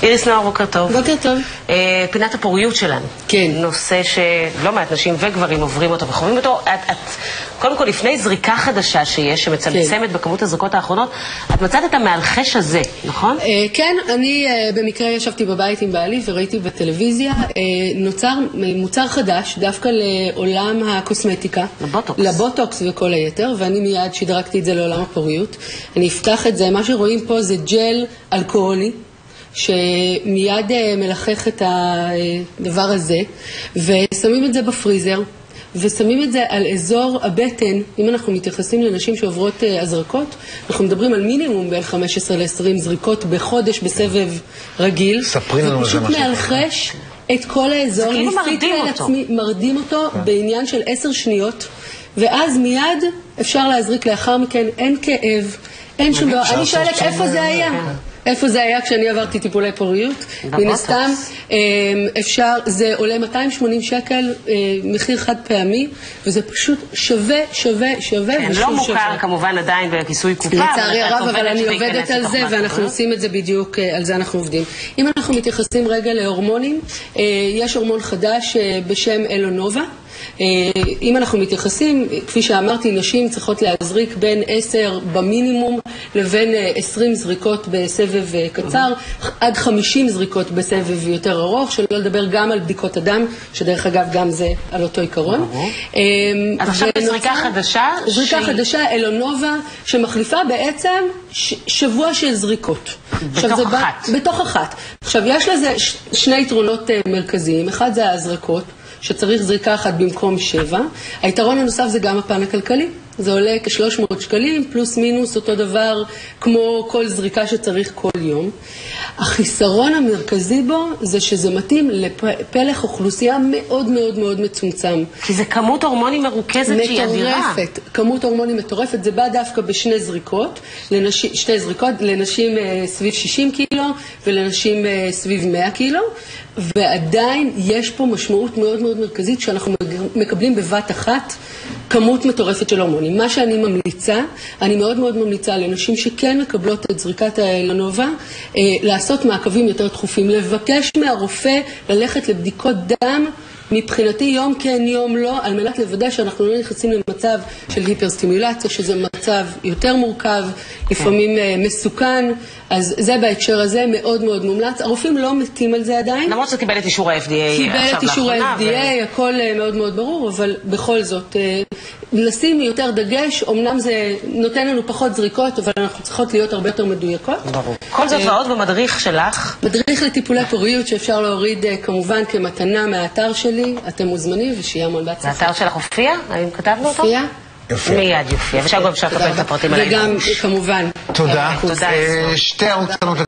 איריס נאור, בוקר טוב. בוקר טוב. פינת הפוריות שלנו. כן. נושא שלא מעט נשים וגברים עוברים אותו וחווים אותו. קודם כל, לפני זריקה חדשה שיש, שמצמצמת בכמות הזריקות האחרונות, את מצאת את המאלחש הזה, נכון? כן, אני במקרה ישבתי בבית עם בעלי וראיתי בטלוויזיה, נוצר מוצר חדש, דווקא לעולם הקוסמטיקה. לבוטוקס וכל היתר, ואני מיד שדרגתי את זה לעולם הפוריות. אני אפתח את זה, מה שרואים פה זה ג'ל אלכוהולי, שמיד מלחך את הדבר הזה, ושמים את זה בפריזר, ושמים את זה על אזור הבטן. אם אנחנו מתייחסים לנשים שעוברות הזרקות, אנחנו מדברים על מינימום בין 15 ל-20 זריקות בחודש בסבב רגיל. ספרים לנו ופשוט מאלחש את כל האזור. כאילו מרדים אותו בעניין של 10 שניות, ואז מיד אפשר להזריק לאחר מכן. אין כאב, אין שום דבר. אני שואלת איפה זה היה? איפה זה היה כשאני עברתי טיפולי פוריות? מן הסתם, אפשר, זה עולה 280 שקל, מחיר חד פעמי, וזה פשוט שווה. כן, לא מוכר כמובן עדיין בכיסוי קופה. לצערי הרב, אבל אני עובדת על זה, ואנחנו עושים את זה בדיוק, על זה אנחנו עובדים. אם אנחנו מתייחסים רגע להורמונים, יש הורמון חדש בשם אלונובה. אם אנחנו מתייחסים, כפי שאמרתי, נשים צריכות להזריק בין 10 במינימום לבין 20 זריקות בסבב קצר, עד 50 זריקות בסבב יותר ארוך, שלא לדבר גם על בדיקות הדם, שדרך אגב גם זה על אותו עיקרון. אז עכשיו זריקה חדשה? זריקה חדשה, אלונובה, שמחליפה בעצם שבוע של זריקות. בתוך אחת. בתוך אחת. עכשיו, יש לזה שני יתרונות מרכזיים. אחד זה ההזרקות, שצריך זריקה אחת במקום 7. היתרון הנוסף זה גם הפן הכלכלי. זה עולה כ-300 שקלים, פלוס מינוס אותו דבר כמו כל זריקה שצריך כל יום. החיסרון המרכזי בו זה שזה מתאים לפלח אוכלוסייה מאוד מאוד מאוד מצומצם. כי זה כמות הורמונים מרוכזת שהיא אדירה. מטורפת, כמות הורמונים מטורפת. זה בא דווקא בשני זריקות, שתי זריקות, לנשים סביב 60 קילו ולנשים סביב 100 קילו. ועדיין יש פה משמעות מאוד מאוד מרכזית שאנחנו מקבלים בבת אחת כמות מטורפת של הורמונים. מה שאני ממליצה, אני מאוד מאוד ממליצה לנשים שכן מקבלות את זריקת האלונובה, לעשות מעקבים יותר תכופים, לבקש מהרופא ללכת לבדיקות דם, מבחינתי יום כן יום לא, על מנת לוודא שאנחנו לא נכנסים למצב של היפרסטימולציה, שזה מצב יותר מורכב, לפעמים מסוכן. אז זה בהקשר הזה מאוד מאוד מומלץ. הרופאים לא מתים על זה עדיין. למרות שקיבל את אישור ה-FDA קיבל את אישור ה-FDA, הכל מאוד מאוד ברור, אבל בכל זאת, לשים יותר דגש, אמנם זה נותן לנו פחות זריקות, אבל אנחנו צריכות להיות הרבה יותר מדויקות. ברור. כל זאת ועוד במדריך שלך. מדריך לטיפולי פוריות שאפשר להוריד כמובן כמתנה מהאתר שלי. אתם מוזמנים ושיהיה המון בהצלחה. האתר שלך הופיע? האם כתבנו אותו? הופיע. מיד יופיע. ושם גם אפשר לקבל את הפרטים על העניין. וגם כמובן. תודה. שתי ערוצות